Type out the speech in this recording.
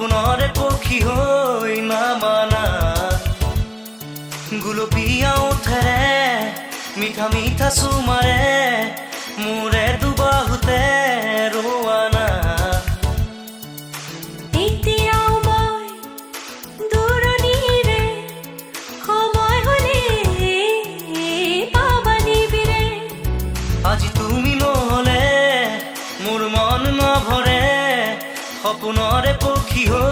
সপোনৰে পক্ষী হৈ নামানা গুলপীয়া ওঠেৰে মিঠা মিঠা চুমাৰে মোৰে দুবাহুতে ৰোৱানা এতিয়াও মই দূৰণিৰে সময় হ'লে পাবা নিবিৰে আজি তুমি নহ'লে মোৰ মন নভৰে সপোনৰে পক্ষী হৈ